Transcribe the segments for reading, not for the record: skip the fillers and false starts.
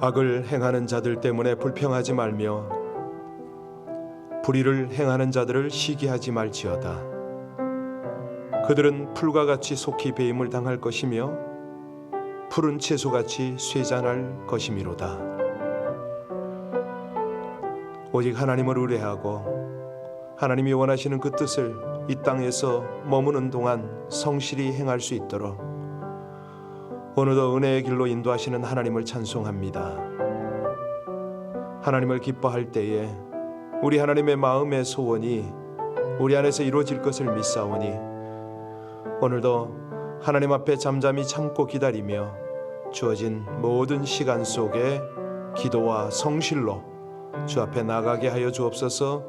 악을 행하는 자들 때문에 불평하지 말며 불의를 행하는 자들을 시기하지 말지어다. 그들은 풀과 같이 속히 배임을 당할 것이며 푸른 채소같이 쇠잔할 것이미로다. 오직 하나님을 의뢰하고 하나님이 원하시는 그 뜻을 이 땅에서 머무는 동안 성실히 행할 수 있도록 오늘도 은혜의 길로 인도하시는 하나님을 찬송합니다. 하나님을 기뻐할 때에 우리 하나님의 마음의 소원이 우리 안에서 이루어질 것을 믿사오니 오늘도 하나님 앞에 잠잠히 참고 기다리며 주어진 모든 시간 속에 기도와 성실로 주 앞에 나가게 하여 주옵소서.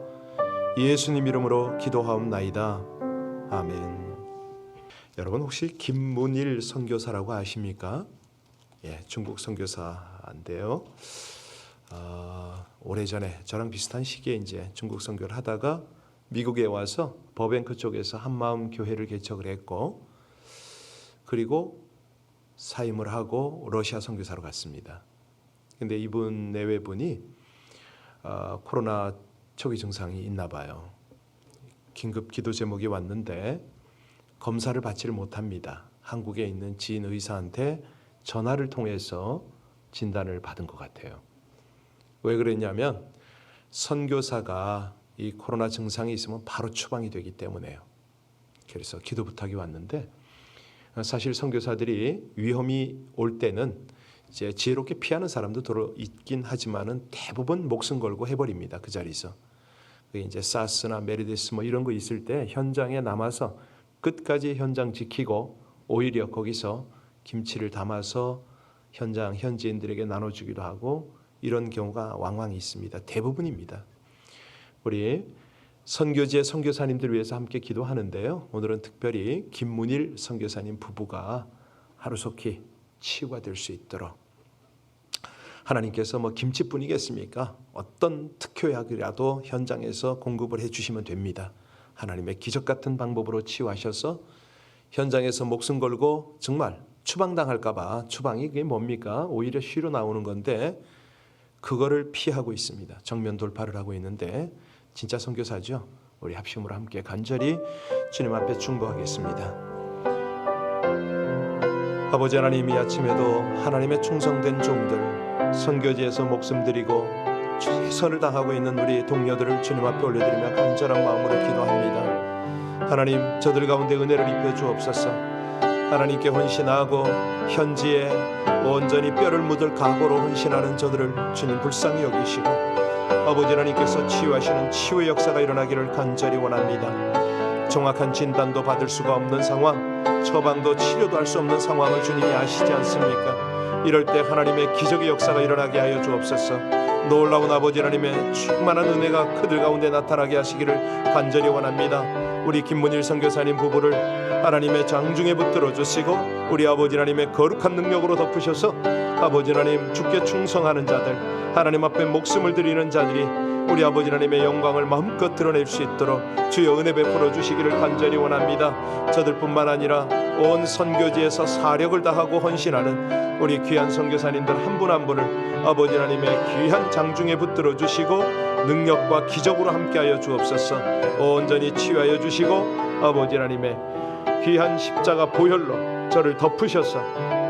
예수님 이름으로 기도하옵나이다. 아멘. 여러분 혹시 김문일 선교사라고 아십니까? 중국 선교사인데요. 오래전에 저랑 비슷한 시기에 이제 중국 선교를 하다가 미국에 와서 버뱅크 쪽에서 한마음 교회를 개척을 했고, 그리고 사임을 하고 러시아 선교사로 갔습니다. 근데 이분 내외분이 코로나 초기 증상이 있나 봐요. 긴급 기도 제목이 왔는데 검사를 받지를 못합니다. 한국에 있는 지인 의사한테 전화를 통해서 진단을 받은 것 같아요. 왜 그랬냐면 선교사가 이 코로나 증상이 있으면 바로 추방이 되기 때문에요. 그래서 기도 부탁이 왔는데, 사실 선교사들이 위험이 올 때는 이제 지혜롭게 피하는 사람도 들어 있긴 하지만은 대부분 목숨 걸고 해버립니다. 그 자리에서. 이제 사스나 메르데스 뭐 이런 거 있을 때 현장에 남아서 끝까지 현장 지키고 오히려 거기서 김치를 담아서 현지인들에게 나눠주기도 하고 이런 경우가 왕왕 있습니다. 대부분입니다. 우리 선교지의 선교사님들 위해서 함께 기도하는데요. 오늘은 특별히 김문일 선교사님 부부가 하루속히 치유가 될 수 있도록 하나님께서 뭐 김치뿐이겠습니까? 어떤 특효약이라도 현장에서 공급을 해주시면 됩니다. 하나님의 기적 같은 방법으로 치유하셔서 현장에서 목숨 걸고 정말 추방당할까 봐, 추방이 그게 뭡니까? 오히려 쉬러 나오는 건데 그거를 피하고 있습니다. 정면 돌파를 하고 있는데 진짜 선교사죠. 우리 합심으로 함께 간절히 주님 앞에 중보하겠습니다. 아버지 하나님, 이 아침에도 하나님의 충성된 종들, 선교지에서 목숨 드리고 최선을 다하고 있는 우리 동료들을 주님 앞에 올려드리며 간절한 마음으로 기도합니다. 하나님, 저들 가운데 은혜를 입혀 주옵소서. 하나님께 헌신하고 현지에 온전히 뼈를 묻을 각오로 헌신하는 저들을 주님 불쌍히 여기시고 아버지 하나님께서 치유하시는 치유의 역사가 일어나기를 간절히 원합니다. 정확한 진단도 받을 수가 없는 상황, 처방도 치료도 할 수 없는 상황을 주님이 아시지 않습니까? 이럴 때 하나님의 기적의 역사가 일어나게 하여 주옵소서. 놀라운 아버지 하나님의 충만한 은혜가 그들 가운데 나타나게 하시기를 간절히 원합니다. 우리 김문일 선교사님 부부를 하나님의 장중에 붙들어 주시고 우리 아버지 하나님의 거룩한 능력으로 덮으셔서 아버지 하나님 주께 충성하는 자들, 하나님 앞에 목숨을 드리는 자들이 우리 아버지 하나님의 영광을 마음껏 드러낼 수 있도록 주여 은혜 베풀어 주시기를 간절히 원합니다. 저들뿐만 아니라 온 선교지에서 사력을 다하고 헌신하는 우리 귀한 선교사님들 한 분 한 분을 아버지 하나님의 귀한 장중에 붙들어 주시고 능력과 기적으로 함께하여 주옵소서. 온전히 치유하여 주시고 아버지 하나님의 귀한 십자가 보혈로 저를 덮으셔서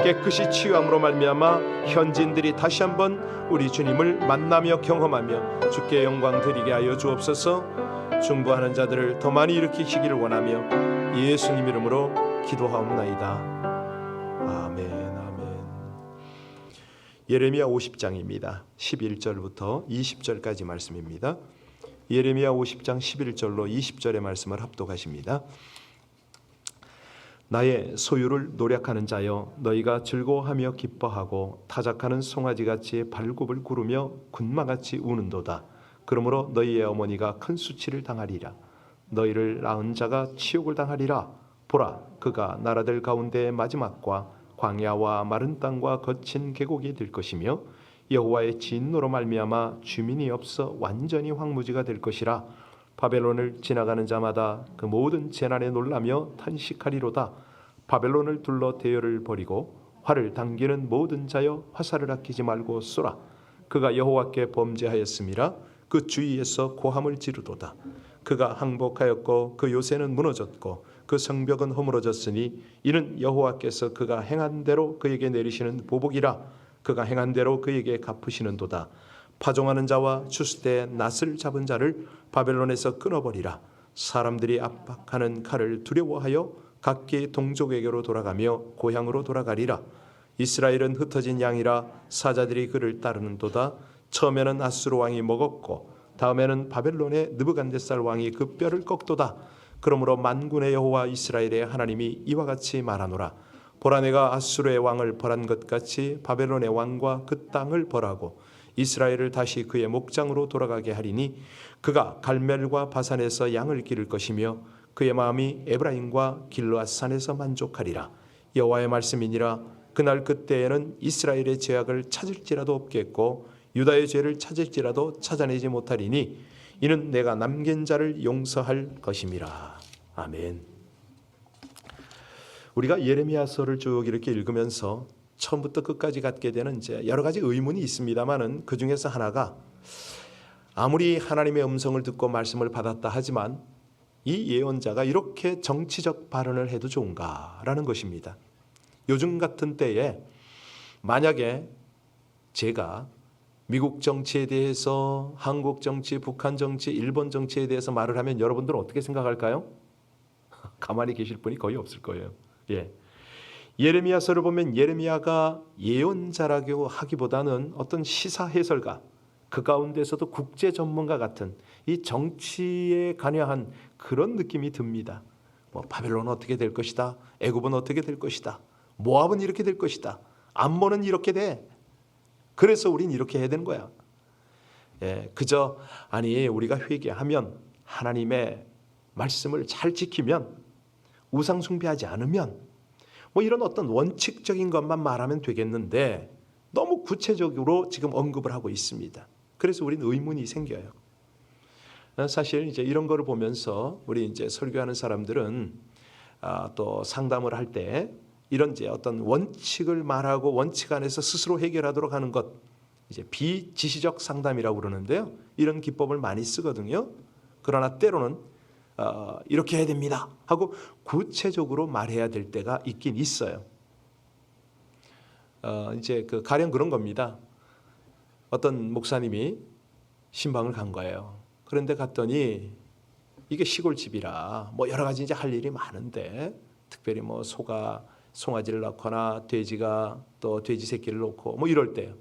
깨끗이 치유함으로 말미암아 현지인들이 다시 한번 우리 주님을 만나며 경험하며 주께 영광 드리게 하여 주옵소서. 중보하는 자들을 더 많이 일으키시기를 원하며 예수님 이름으로 기도하옵나이다. 아멘. 아멘. 예레미야 50장입니다. 11절부터 20절까지 말씀입니다. 예레미야 50장 11절로 20절의 말씀을 합독하십니다. 나의 소유를 노력하는 자여, 너희가 즐거워하며 기뻐하고 타작하는 송아지같이 발굽을 구르며 군마같이 우는도다. 그러므로 너희의 어머니가 큰 수치를 당하리라. 너희를 낳은 자가 치욕을 당하리라. 보라, 그가 나라들 가운데의 마지막과 광야와 마른 땅과 거친 계곡이 될 것이며 여호와의 진노로 말미암아 주민이 없어 완전히 황무지가 될 것이라. 바벨론을 지나가는 자마다 그 모든 재난에 놀라며 탄식하리로다. 바벨론을 둘러 대열을 벌이고 활을 당기는 모든 자여 화살을 아끼지 말고 쏘라. 그가 여호와께 범죄하였음이라. 그 주위에서 고함을 지르도다. 그가 항복하였고 그 요새는 무너졌고 그 성벽은 허물어졌으니 이는 여호와께서 그가 행한 대로 그에게 내리시는 보복이라. 그가 행한 대로 그에게 갚으시는도다. 파종하는 자와 추수때 낫을 잡은 자를 바벨론에서 끊어버리라. 사람들이 압박하는 칼을 두려워하여 각기 동족에게로 돌아가며 고향으로 돌아가리라. 이스라엘은 흩어진 양이라 사자들이 그를 따르는도다. 처음에는 아수르 왕이 먹었고 다음에는 바벨론의 느부갓네살 왕이 그 뼈를 꺾도다. 그러므로 만군의 여호와 이스라엘의 하나님이 이와 같이 말하노라. 보라, 내가 아수르의 왕을 벌한 것 같이 바벨론의 왕과 그 땅을 벌하고 이스라엘을 다시 그의 목장으로 돌아가게 하리니 그가 갈멜과 바산에서 양을 기를 것이며 그의 마음이 에브라임과 길르앗산에서 만족하리라. 여호와의 말씀이니라. 그날 그때에는 이스라엘의 죄악을 찾을지라도 없겠고 유다의 죄를 찾을지라도 찾아내지 못하리니 이는 내가 남긴 자를 용서할 것임이라. 아멘. 우리가 예레미야서를 쭉 이렇게 읽으면서 처음부터 끝까지 갖게 되는 이제 여러 가지 의문이 있습니다만은 그 중에서 하나가, 아무리 하나님의 음성을 듣고 말씀을 받았다 하지만 이 예언자가 이렇게 정치적 발언을 해도 좋은가라는 것입니다. 요즘 같은 때에 만약에 제가 미국 정치에 대해서, 한국 정치, 북한 정치, 일본 정치에 대해서 말을 하면 여러분들은 어떻게 생각할까요? 가만히 계실 분이 거의 없을 거예요. 예. 예레미야서를 보면 예레미야가 예언자라고 하기보다는 어떤 시사 해설가, 그 가운데서도 국제 전문가 같은 이 정치에 관여한 그런 느낌이 듭니다. 뭐 바벨론은 어떻게 될 것이다, 애굽은 어떻게 될 것이다, 모압은 이렇게 될 것이다, 암몬은 이렇게 돼, 그래서 우린 이렇게 해야 되는 거야. 예, 그저 아니 우리가 회개하면, 하나님의 말씀을 잘 지키면, 우상 숭배하지 않으면, 뭐 이런 어떤 원칙적인 것만 말하면 되겠는데 너무 구체적으로 지금 언급을 하고 있습니다. 그래서 우리는 의문이 생겨요. 사실 이제 이런 거를 보면서 우리 이제 설교하는 사람들은 또 상담을 할 때 이런 이제 어떤 원칙을 말하고 원칙 안에서 스스로 해결하도록 하는 것, 이제 비지시적 상담이라고 그러는데요. 이런 기법을 많이 쓰거든요. 그러나 때로는 이렇게 해야 됩니다 하고 구체적으로 말해야 될 때가 있긴 있어요. 이제 그 가령 그런 겁니다. 어떤 목사님이 신방을 간 거예요. 그런데 갔더니 이게 시골집이라 뭐 여러 가지 이제 할 일이 많은데, 특별히 뭐 소가 송아지를 낳거나 돼지가 또 돼지 새끼를 놓고 뭐 이럴 때요.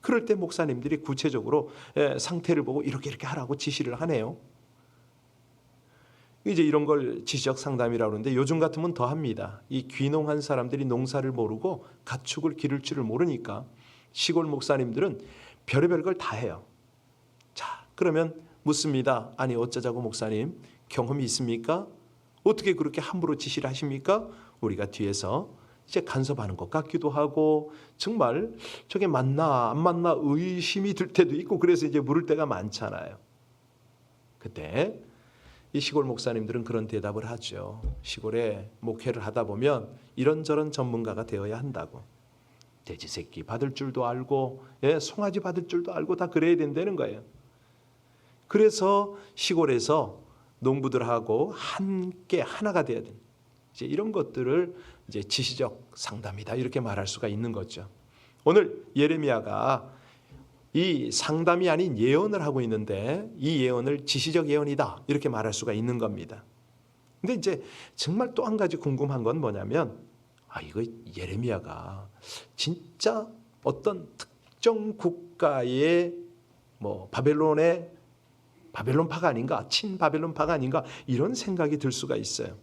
그럴 때 목사님들이 구체적으로 상태를 보고 이렇게 하라고 지시를 하네요. 이제 이런 걸 지시적 상담이라고 하는데 요즘 같으면 더 합니다. 이 귀농한 사람들이 농사를 모르고 가축을 기를 줄을 모르니까 시골 목사님들은 별의별 걸 다 해요. 자, 그러면 묻습니다. 아니 어쩌자고 목사님, 경험이 있습니까? 어떻게 그렇게 함부로 지시를 하십니까? 우리가 뒤에서 이제 간섭하는 것 같기도 하고, 정말 저게 맞나 안 맞나 의심이 들 때도 있고, 그래서 이제 물을 때가 많잖아요. 그때 이 시골 목사님들은 그런 대답을 하죠. 시골에 목회를 하다 보면 이런저런 전문가가 되어야 한다고. 돼지 새끼 받을 줄도 알고, 송아지 받을 줄도 알고 다 그래야 된다는 거예요. 그래서 시골에서 농부들하고 함께 하나가 돼야 돼. 이제 이런 것들을 이제 지시적 상담이다 이렇게 말할 수가 있는 거죠. 오늘 예레미야가 이 상담이 아닌 예언을 하고 있는데 이 예언을 지시적 예언이다 이렇게 말할 수가 있는 겁니다. 근데 이제 정말 또 한 가지 궁금한 건 뭐냐면, 이거 예레미야가 진짜 어떤 특정 국가의 뭐 바벨론파가 아닌가, 친바벨론파가 아닌가, 이런 생각이 들 수가 있어요.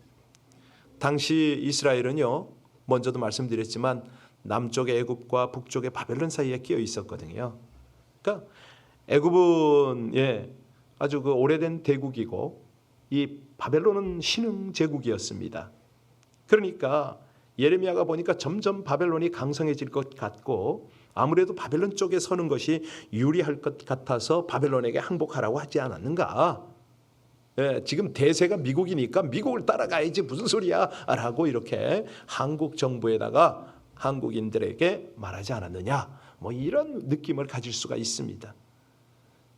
당시 이스라엘은요, 먼저도 말씀드렸지만 남쪽의 애굽과 북쪽의 바벨론 사이에 끼어 있었거든요. 그러니까 애굽은 아주 그 오래된 대국이고 이 바벨론은 신흥 제국이었습니다. 그러니까 예레미야가 보니까 점점 바벨론이 강성해질 것 같고, 아무래도 바벨론 쪽에 서는 것이 유리할 것 같아서 바벨론에게 항복하라고 하지 않았는가. 지금 대세가 미국이니까 미국을 따라가야지 무슨 소리야 라고 이렇게 한국 정부에다가 한국인들에게 말하지 않았느냐, 뭐 이런 느낌을 가질 수가 있습니다.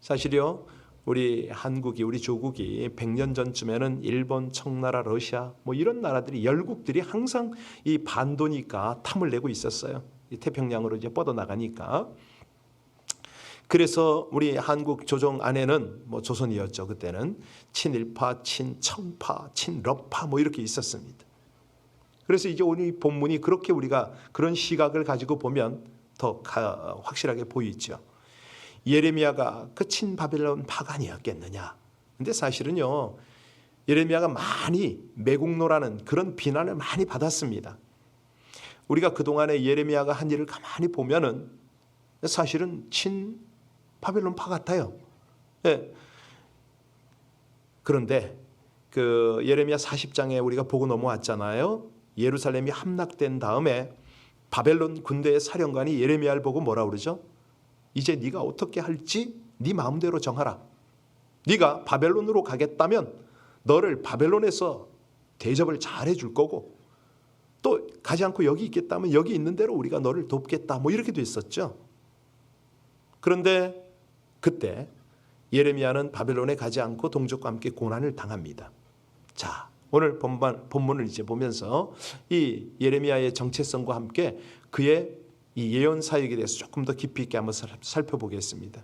사실요, 우리 한국이, 우리 조국이 100년 전쯤에는 일본, 청나라, 러시아 뭐 이런 나라들이, 열국들이 항상 이 반도니까 탐을 내고 있었어요. 이 태평양으로 이제 뻗어나가니까. 그래서 우리 한국 조정 안에는 뭐 조선이었죠. 그때는 친일파, 친청파, 친러파 뭐 이렇게 있었습니다. 그래서 이제 오늘 본문이 그렇게 우리가 그런 시각을 가지고 보면 더 확실하게 보이죠. 예레미야가 그 친바벨론 파간이었겠느냐. 근데 사실은요, 예레미야가 많이 매국노라는 그런 비난을 많이 받았습니다. 우리가 그동안에 예레미야가 한 일을 가만히 보면은 사실은 친바벨론파 같아요. 예. 그런데 그 예레미야 40장에 우리가 보고 넘어왔잖아요. 예루살렘이 함락된 다음에 바벨론 군대의 사령관이 예레미야를 보고 뭐라 그러죠? 이제 네가 어떻게 할지 네 마음대로 정하라. 네가 바벨론으로 가겠다면 너를 바벨론에서 대접을 잘해 줄 거고, 또 가지 않고 여기 있겠다면 여기 있는 대로 우리가 너를 돕겠다. 뭐 이렇게 돼 있었죠. 그런데 그때 예레미야는 바벨론에 가지 않고 동족과 함께 고난을 당합니다. 자, 오늘 본문을 이제 보면서 이 예레미야의 정체성과 함께 그의 이 예언 사역에 대해서 조금 더 깊이 있게 한번 살펴보겠습니다.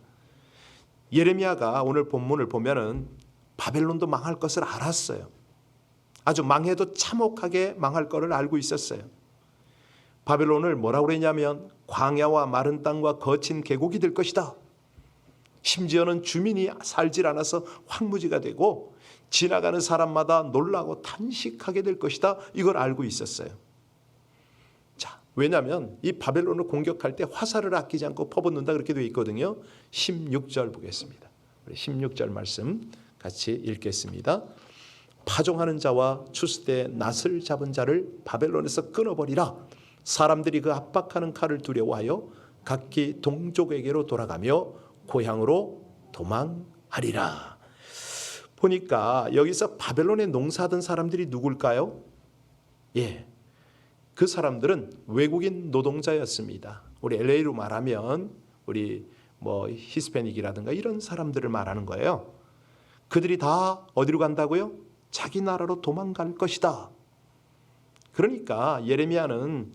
예레미야가 오늘 본문을 보면은 바벨론도 망할 것을 알았어요. 아주 망해도 참혹하게 망할 것을 알고 있었어요. 바벨론을 뭐라고 그랬냐면 광야와 마른 땅과 거친 계곡이 될 것이다. 심지어는 주민이 살질 않아서 황무지가 되고 지나가는 사람마다 놀라고 탄식하게 될 것이다. 이걸 알고 있었어요. 자, 왜냐하면 이 바벨론을 공격할 때 화살을 아끼지 않고 퍼붓는다 그렇게 되어 있거든요. 16절 보겠습니다. 우리 16절 말씀 같이 읽겠습니다. 파종하는 자와 추수때 낫을 잡은 자를 바벨론에서 끊어버리라. 사람들이 그 압박하는 칼을 두려워하여 각기 동족에게로 돌아가며 고향으로 도망하리라. 보니까 여기서 바벨론에 농사하던 사람들이 누굴까요? 예, 그 사람들은 외국인 노동자였습니다. 우리 LA로 말하면 우리 뭐 히스패닉이라든가 이런 사람들을 말하는 거예요. 그들이 다 어디로 간다고요? 자기 나라로 도망갈 것이다. 그러니까 예레미야는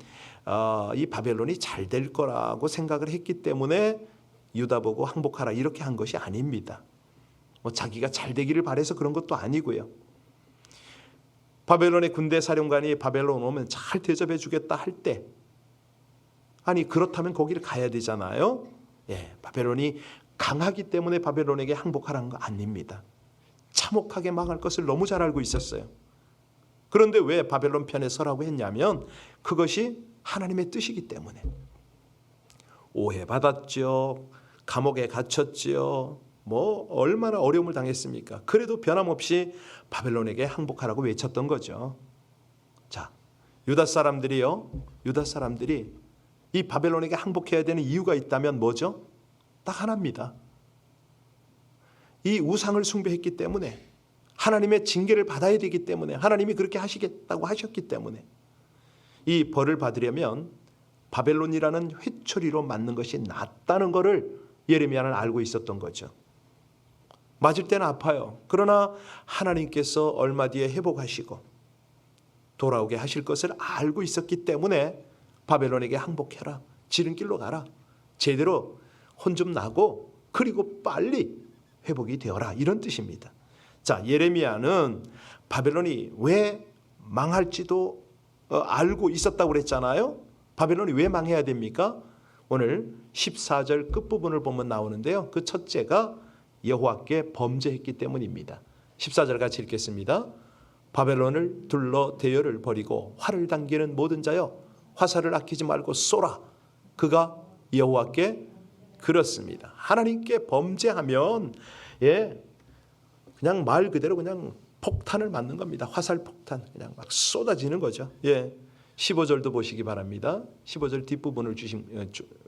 이 바벨론이 잘 될 거라고 생각을 했기 때문에 유다 보고 항복하라 이렇게 한 것이 아닙니다. 뭐 자기가 잘 되기를 바라서 그런 것도 아니고요. 바벨론의 군대 사령관이 바벨론 오면 잘 대접해 주겠다 할 때, 아니 그렇다면 거기를 가야 되잖아요. 예, 바벨론이 강하기 때문에 바벨론에게 항복하라는 거 아닙니다. 참혹하게 망할 것을 너무 잘 알고 있었어요. 그런데 왜 바벨론 편에 서라고 했냐면 그것이 하나님의 뜻이기 때문에. 오해받았죠. 감옥에 갇혔지요. 뭐 얼마나 어려움을 당했습니까? 그래도 변함없이 바벨론에게 항복하라고 외쳤던 거죠. 자, 유다 사람들이 이 바벨론에게 항복해야 되는 이유가 있다면 뭐죠? 딱 하나입니다. 이 우상을 숭배했기 때문에, 하나님의 징계를 받아야 되기 때문에, 하나님이 그렇게 하시겠다고 하셨기 때문에 이 벌을 받으려면 바벨론이라는 회초리로 맞는 것이 낫다는 것을 예레미야는 알고 있었던 거죠. 맞을 때는 아파요. 그러나 하나님께서 얼마 뒤에 회복하시고 돌아오게 하실 것을 알고 있었기 때문에 바벨론에게 항복해라. 지름길로 가라. 제대로 혼 좀 나고 그리고 빨리 회복이 되어라. 이런 뜻입니다. 자, 예레미야는 바벨론이 왜 망할지도 알고 있었다고 그랬잖아요. 바벨론이 왜 망해야 됩니까? 오늘 14절 끝부분을 보면 나오는데요. 그 첫째가 여호와께 범죄했기 때문입니다. 14절 같이 읽겠습니다. 바벨론을 둘러 대열을 벌이고 활을 당기는 모든 자여 화살을 아끼지 말고 쏘라. 그가 여호와께 그렇습니다. 하나님께 범죄하면 그냥 말 그대로 그냥 폭탄을 맞는 겁니다. 화살 폭탄 그냥 막 쏟아지는 거죠. 15절도 보시기 바랍니다. 15절 뒷부분을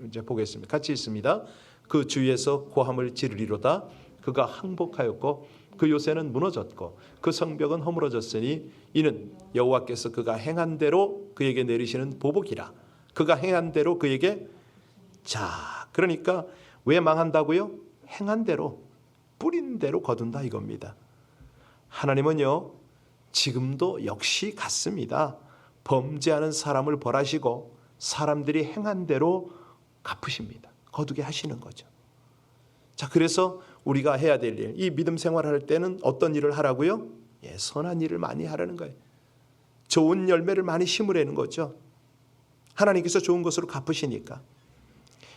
이제 보겠습니다. 같이 있습니다. 그 주위에서 고함을 지르리로다. 그가 항복하였고 그 요새는 무너졌고 그 성벽은 허물어졌으니 이는 여호와께서 그가 행한 대로 그에게 내리시는 보복이라. 그가 행한 대로 그에게 자, 그러니까 왜 망한다고요? 행한 대로, 뿌린 대로 거둔다 이겁니다. 하나님은요, 지금도 역시 같습니다. 범죄하는 사람을 벌하시고 사람들이 행한 대로 갚으십니다. 거두게 하시는 거죠. 자, 그래서 우리가 해야 될 일, 이 믿음 생활할 때는 어떤 일을 하라고요? 예, 선한 일을 많이 하라는 거예요. 좋은 열매를 많이 심으라는 거죠. 하나님께서 좋은 것으로 갚으시니까.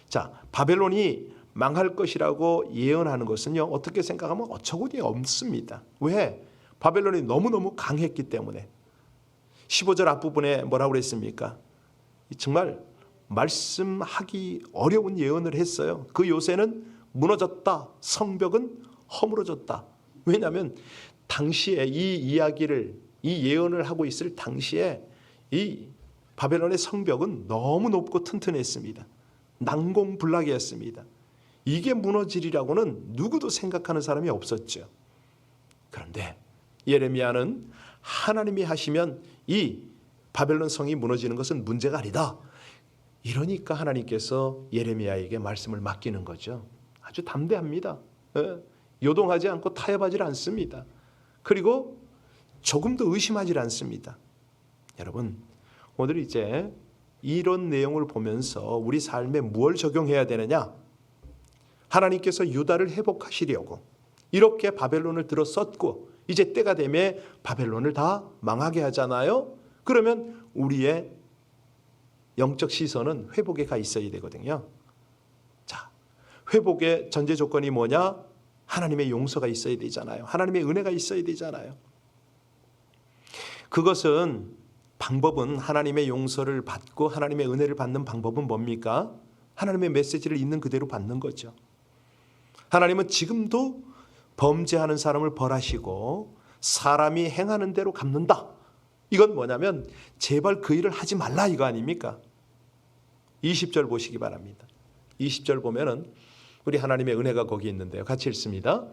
자, 바벨론이 망할 것이라고 예언하는 것은요, 어떻게 생각하면 어처구니 없습니다. 왜? 바벨론이 너무너무 강했기 때문에. 15절 앞부분에 뭐라고 그랬습니까? 정말 말씀하기 어려운 예언을 했어요. 그 요새는 무너졌다. 성벽은 허물어졌다. 왜냐하면 당시에 이 이야기를, 이 예언을 하고 있을 당시에 이 바벨론의 성벽은 너무 높고 튼튼했습니다. 난공불락이었습니다. 이게 무너지리라고는 누구도 생각하는 사람이 없었죠. 그런데 예레미야는 하나님이 하시면 이 바벨론 성이 무너지는 것은 문제가 아니다. 이러니까 하나님께서 예레미야에게 말씀을 맡기는 거죠. 아주 담대합니다. 요동하지 않고 타협하지 않습니다. 그리고 조금도 의심하지 않습니다. 여러분, 오늘 이제 이런 내용을 보면서 우리 삶에 무엇을 적용해야 되느냐? 하나님께서 유다를 회복하시려고 이렇게 바벨론을 들어 썼고 이제 때가 되면 바벨론을 다 망하게 하잖아요. 그러면 우리의 영적 시선은 회복에 가 있어야 되거든요. 자, 회복의 전제 조건이 뭐냐? 하나님의 용서가 있어야 되잖아요. 하나님의 은혜가 있어야 되잖아요. 그것은 방법은 하나님의 용서를 받고 하나님의 은혜를 받는 방법은 뭡니까? 하나님의 메시지를 있는 그대로 받는 거죠. 하나님은 지금도 범죄하는 사람을 벌하시고 사람이 행하는 대로 갚는다. 이건 뭐냐면 제발 그 일을 하지 말라 이거 아닙니까? 20절 보시기 바랍니다. 20절 보면은 우리 하나님의 은혜가 거기 있는데요. 같이 읽습니다.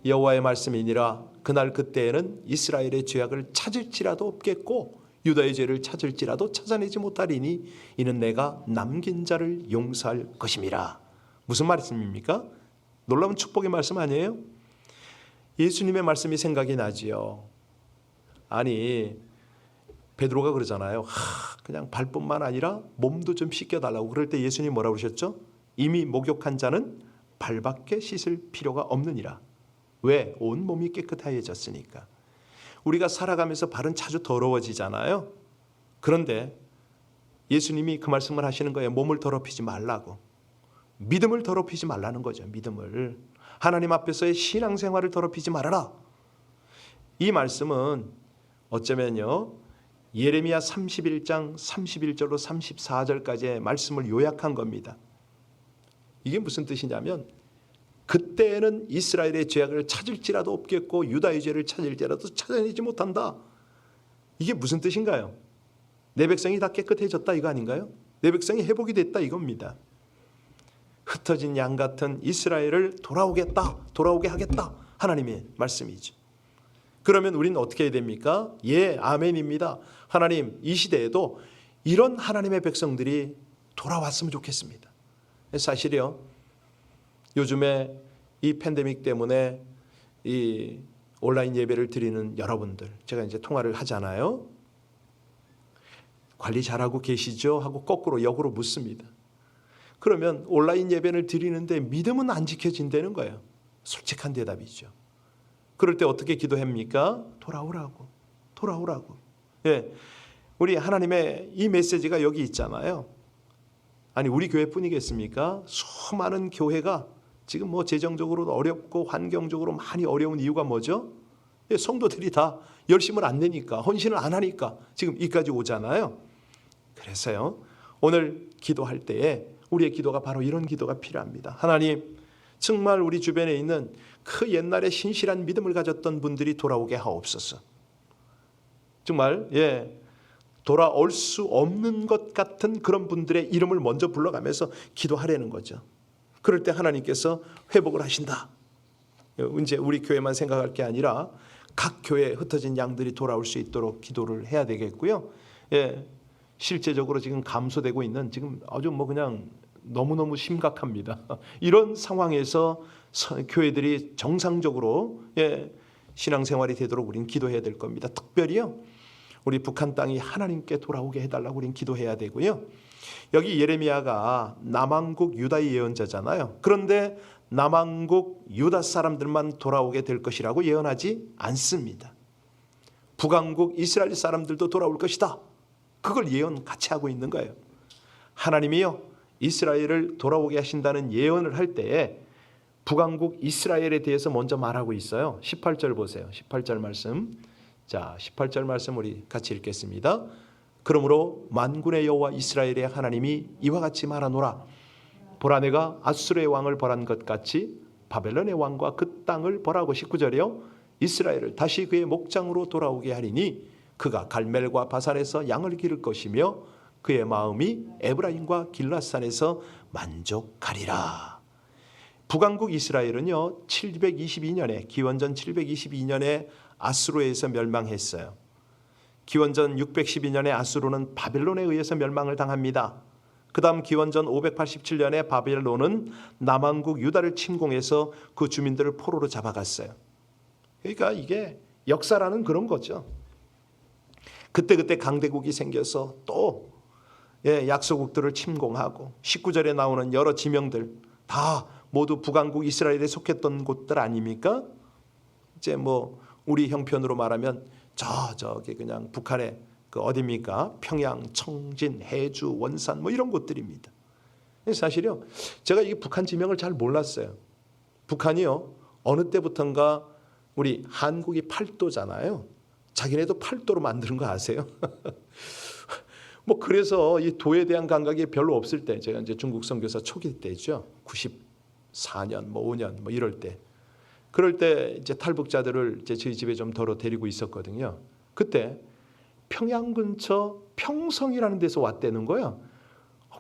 여호와의 말씀이니라 그날 그때에는 이스라엘의 죄악을 찾을지라도 없겠고 유다의 죄를 찾을지라도 찾아내지 못하리니 이는 내가 남긴 자를 용서할 것임이라. 무슨 말씀입니까? 놀라운 축복의 말씀 아니에요? 예수님의 말씀이 생각이 나지요. 아니 베드로가 그러잖아요. 그냥 발뿐만 아니라 몸도 좀 씻겨달라고. 그럴 때 예수님 뭐라고 그러셨죠? 이미 목욕한 자는 발밖에 씻을 필요가 없느니라. 왜? 온 몸이 깨끗해졌으니까. 우리가 살아가면서 발은 자주 더러워지잖아요. 그런데 예수님이 그 말씀을 하시는 거예요. 몸을 더럽히지 말라고. 믿음을 더럽히지 말라는 거죠. 믿음을. 하나님 앞에서의 신앙생활을 더럽히지 말아라. 이 말씀은 어쩌면요, 예레미야 31장 31절로 34절까지의 말씀을 요약한 겁니다. 이게 무슨 뜻이냐면 그때에는 이스라엘의 죄악을 찾을지라도 없겠고 유다의 죄를 찾을지라도 찾아내지 못한다. 이게 무슨 뜻인가요? 내 백성이 다 깨끗해졌다 이거 아닌가요? 내 백성이 회복이 됐다 이겁니다. 흩어진 양 같은 이스라엘을 돌아오게 하겠다. 하나님의 말씀이죠. 그러면 우리는 어떻게 해야 됩니까? 예, 아멘입니다. 하나님, 이 시대에도 이런 하나님의 백성들이 돌아왔으면 좋겠습니다. 사실이요, 요즘에 이 팬데믹 때문에 이 온라인 예배를 드리는 여러분들, 제가 이제 통화를 하잖아요. 관리 잘하고 계시죠? 하고 거꾸로 역으로 묻습니다. 그러면 온라인 예배를 드리는데 믿음은 안 지켜진다는 거예요. 솔직한 대답이죠. 그럴 때 어떻게 기도합니까? 돌아오라고. 예, 우리 하나님의 이 메시지가 여기 있잖아요. 아니 우리 교회뿐이겠습니까? 수많은 교회가 지금 뭐 재정적으로 어렵고 환경적으로 많이 어려운 이유가 뭐죠? 예, 성도들이 다 열심을 안 내니까, 헌신을 안 하니까 지금 이까지 오잖아요. 그래서요, 오늘 기도할 때에 우리의 기도가 바로 이런 기도가 필요합니다. 하나님, 정말 우리 주변에 있는 그 옛날에 신실한 믿음을 가졌던 분들이 돌아오게 하옵소서. 정말 돌아올 수 없는 것 같은 그런 분들의 이름을 먼저 불러가면서 기도하려는 거죠. 그럴 때 하나님께서 회복을 하신다. 이제 우리 교회만 생각할 게 아니라 각 교회에 흩어진 양들이 돌아올 수 있도록 기도를 해야 되겠고요. 실제적으로 지금 감소되고 있는 지금 아주 뭐 그냥 너무너무 심각합니다. 이런 상황에서 교회들이 정상적으로 신앙생활이 되도록 우리는 기도해야 될 겁니다. 특별히요, 우리 북한 땅이 하나님께 돌아오게 해달라고 우리는 기도해야 되고요. 여기 예레미야가 남왕국 유다의 예언자잖아요. 그런데 남왕국 유다 사람들만 돌아오게 될 것이라고 예언하지 않습니다. 북왕국 이스라엘 사람들도 돌아올 것이다. 그걸 예언 같이 하고 있는 거예요. 하나님이요, 이스라엘을 돌아오게 하신다는 예언을 할 때에 북왕국 이스라엘에 대해서 먼저 말하고 있어요. 18절 보세요. 18절 말씀. 자, 18절 말씀 우리 같이 읽겠습니다. 그러므로 만군의 여호와 이스라엘의 하나님이 이와 같이 말하노라. 보라, 내가 아수르의 왕을 벌한 것 같이 바벨론의 왕과 그 땅을 벌하고 19절이요. 이스라엘을 다시 그의 목장으로 돌아오게 하리니 그가 갈멜과 바산에서 양을 기를 것이며 그의 마음이 에브라임과 길라산에서 만족하리라. 북왕국 이스라엘은요, 722년에 기원전 722년에 아수르에서 멸망했어요. 기원전 612년에 아수르는 바벨론에 의해서 멸망을 당합니다. 그 다음 기원전 587년에 바벨론은 남왕국 유다를 침공해서 그 주민들을 포로로 잡아갔어요. 그러니까 이게 역사라는 그런 거죠. 그때 강대국이 생겨서 또 약소국들을 침공하고 19절에 나오는 여러 지명들 다 모두 북왕국 이스라엘에 속했던 곳들 아닙니까? 이제 뭐 우리 형편으로 말하면 저기 그냥 북한의 그 어디입니까? 평양, 청진, 해주, 원산 뭐 이런 곳들입니다. 사실요, 제가 이 북한 지명을 잘 몰랐어요. 북한이요, 어느 때부턴가 우리 한국이 팔도잖아요. 자기네도 팔도로 만드는 거 아세요? 뭐 그래서 이 도에 대한 감각이 별로 없을 때, 제가 이제 중국 선교사 초기 때죠. 94년, 뭐 5년, 뭐 이럴 때. 그럴 때 이제 탈북자들을 이제 저희 집에 좀 덜어 데리고 있었거든요. 그때 평양 근처 평성이라는 데서 왔다는 거야.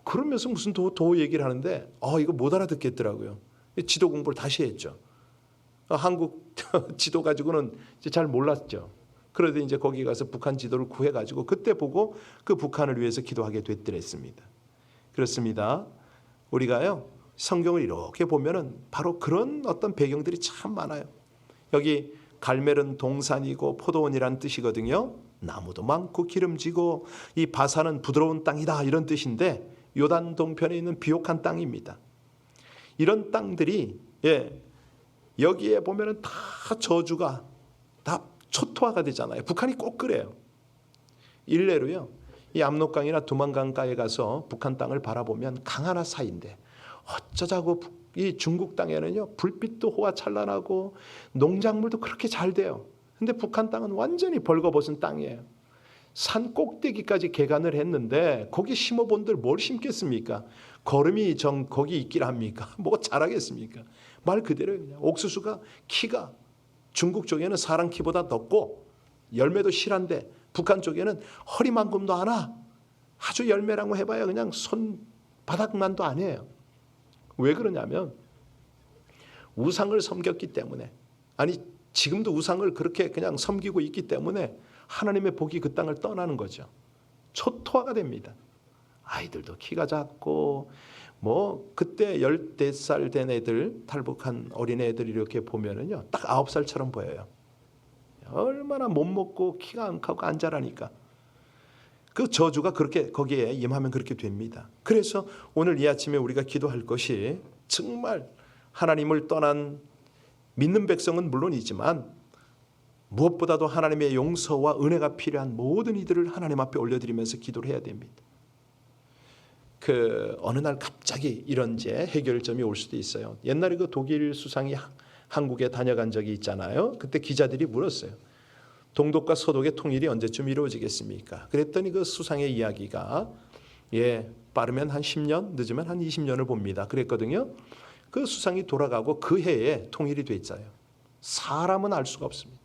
그러면서 무슨 도 얘기를 하는데 이거 못 알아듣겠더라고요. 지도 공부를 다시 했죠. 한국 지도 가지고는 이제 잘 몰랐죠. 그런데 이제 거기 가서 북한 지도를 구해가지고 그때 보고 그 북한을 위해서 기도하게 됐더랬습니다. 그렇습니다. 우리가요, 성경을 이렇게 보면은 바로 그런 어떤 배경들이 참 많아요. 여기 갈멜은 동산이고 포도원이란 뜻이거든요. 나무도 많고 기름지고 이 바산은 부드러운 땅이다 이런 뜻인데 요단 동편에 있는 비옥한 땅입니다. 이런 땅들이 여기에 보면은 다 저주가 다 초토화가 되잖아요. 북한이 꼭 그래요. 일례로요, 이 압록강이나 두만강가에 가서 북한 땅을 바라보면 강 하나 사이인데 어쩌자고 이 중국 땅에는요, 불빛도 호화찬란하고 농작물도 그렇게 잘 돼요. 근데 북한 땅은 완전히 벌거벗은 땅이에요. 산 꼭대기까지 개간을 했는데 거기 심어본들 뭘 심겠습니까? 거름이 거기 있길 합니까? 뭐가 자라겠습니까? 말 그대로 그냥 옥수수가 키가 중국 쪽에는 사람 키보다 높고 열매도 실한데 북한 쪽에는 허리만큼도 안 와. 아주 열매라고 해봐야 그냥 손바닥만도 안 해요. 왜 그러냐면 우상을 섬겼기 때문에, 아니 지금도 우상을 그렇게 그냥 섬기고 있기 때문에 하나님의 복이 그 땅을 떠나는 거죠. 초토화가 됩니다. 아이들도 키가 작고 뭐 그때 14살 된 애들, 탈북한 어린애들 이렇게 보면은요, 딱 9살처럼 보여요. 얼마나 못 먹고 키가 안 크고 안 자라니까. 그 저주가 그렇게 거기에 임하면 그렇게 됩니다. 그래서 오늘 이 아침에 우리가 기도할 것이 정말 하나님을 떠난 믿는 백성은 물론이지만 무엇보다도 하나님의 용서와 은혜가 필요한 모든 이들을 하나님 앞에 올려드리면서 기도를 해야 됩니다. 어느 날 갑자기 이런 해결점이 올 수도 있어요. 옛날에 그 독일 수상이 한국에 다녀간 적이 있잖아요. 그때 기자들이 물었어요. 동독과 서독의 통일이 언제쯤 이루어지겠습니까? 그랬더니 그 수상의 이야기가 빠르면 한 10년, 늦으면 한 20년을 봅니다. 그랬거든요. 그 수상이 돌아가고 그 해에 통일이 됐어요. 사람은 알 수가 없습니다.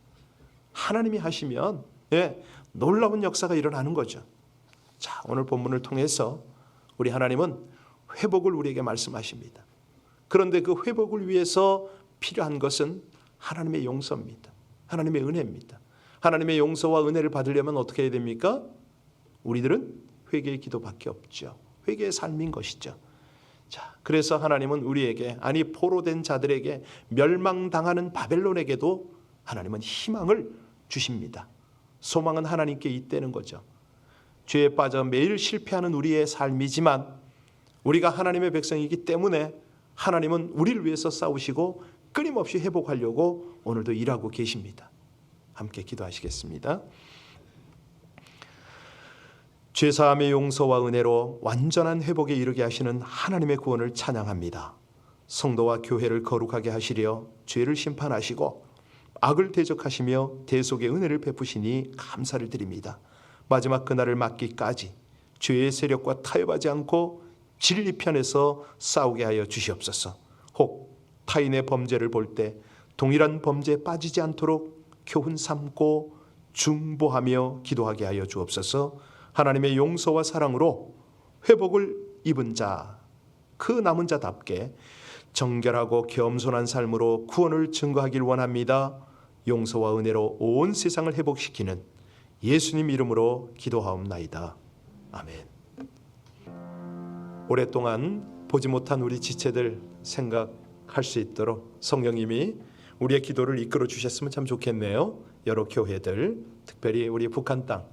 하나님이 하시면 놀라운 역사가 일어나는 거죠. 자, 오늘 본문을 통해서 우리 하나님은 회복을 우리에게 말씀하십니다. 그런데 그 회복을 위해서 필요한 것은 하나님의 용서입니다. 하나님의 은혜입니다. 하나님의 용서와 은혜를 받으려면 어떻게 해야 됩니까? 우리들은 회개의 기도밖에 없죠. 회개의 삶인 것이죠. 자, 그래서 하나님은 우리에게, 아니 포로된 자들에게, 멸망당하는 바벨론에게도 하나님은 희망을 주십니다. 소망은 하나님께 있다는 거죠. 죄에 빠져 매일 실패하는 우리의 삶이지만 우리가 하나님의 백성이기 때문에 하나님은 우리를 위해서 싸우시고 끊임없이 회복하려고 오늘도 일하고 계십니다. 함께 기도하시겠습니다. 죄사함의 용서와 은혜로 완전한 회복에 이르게 하시는 하나님의 구원을 찬양합니다. 성도와 교회를 거룩하게 하시려 죄를 심판하시고 악을 대적하시며 대속의 은혜를 베푸시니 감사를 드립니다. 마지막 그날을 맞기까지 죄의 세력과 타협하지 않고 진리 편에서 싸우게 하여 주시옵소서. 혹 타인의 범죄를 볼 때 동일한 범죄에 빠지지 않도록 교훈 삼고 중보하며 기도하게 하여 주옵소서. 하나님의 용서와 사랑으로 회복을 입은 자, 그 남은 자답게 정결하고 겸손한 삶으로 구원을 증거하길 원합니다. 용서와 은혜로 온 세상을 회복시키는 예수님 이름으로 기도하옵나이다. 아멘. 오랫동안 보지 못한 우리 지체들 생각할 수 있도록 성령님이 우리의 기도를 이끌어 주셨으면 참 좋겠네요. 여러 교회들, 특별히 우리 북한 땅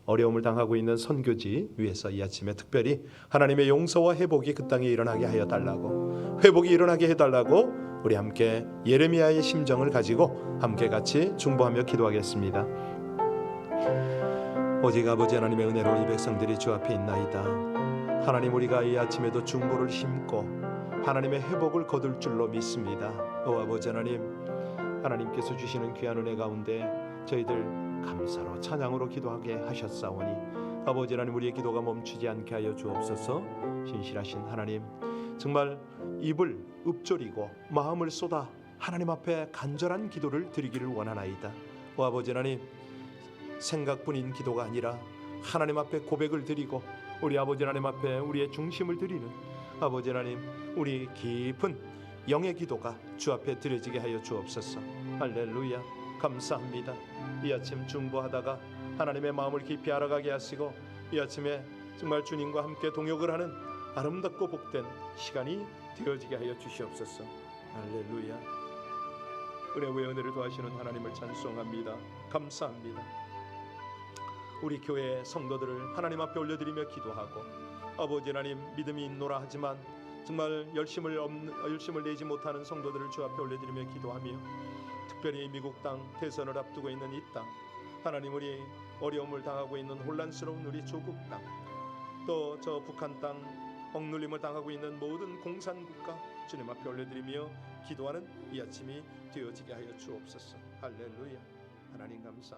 어려움을 당하고 있는 선교지 위해서 이 아침에 특별히 하나님의 용서와 회복이 그 땅에 일어나게 하여 달라고, 회복이 일어나게 해달라고 우리 함께 예레미야의 심정을 가지고 함께 같이 중보하며 기도하겠습니다. 오직 아버지 하나님의 은혜로 이 백성들이 주 앞에 있나이다. 하나님, 우리가 이 아침에도 중보를 심고 하나님의 회복을 거둘 줄로 믿습니다. 오 아버지 하나님, 하나님께서 주시는 귀한 은혜 가운데 저희들 감사로 찬양으로 기도하게 하셨사오니 아버지 하나님, 우리의 기도가 멈추지 않게 하여 주옵소서. 신실하신 하나님, 정말 입을 읊조리고 마음을 쏟아 하나님 앞에 간절한 기도를 드리기를 원하나이다. 오 아버지 하나님, 생각뿐인 기도가 아니라 하나님 앞에 고백을 드리고 우리 아버지 하나님 앞에 우리의 중심을 드리는 아버지 하나님, 우리 깊은 영의 기도가 주 앞에 드려지게 하여 주옵소서. 할렐루야, 감사합니다. 이 아침 중보하다가 하나님의 마음을 깊이 알아가게 하시고 이 아침에 정말 주님과 함께 동역을 하는 아름답고 복된 시간이 되어지게 하여 주시옵소서. 할렐루야. 은혜 위에 은혜를 더하시는 하나님을 찬송합니다. 감사합니다. 우리 교회 성도들을 하나님 앞에 올려드리며 기도하고 아버지 하나님, 믿음이 있노라 하지만 정말 열심을 내지 못하는 성도들을 주 앞에 올려드리며 기도하며 특별히 미국 땅 대선을 앞두고 있는 이 땅, 하나님, 우리 어려움을 당하고 있는 혼란스러운 우리 조국 땅, 또 저 북한 땅 억눌림을 당하고 있는 모든 공산국가 주님 앞에 올려드리며 기도하는 이 아침이 되어지게 하여 주옵소서. 할렐루야. 하나님 감사.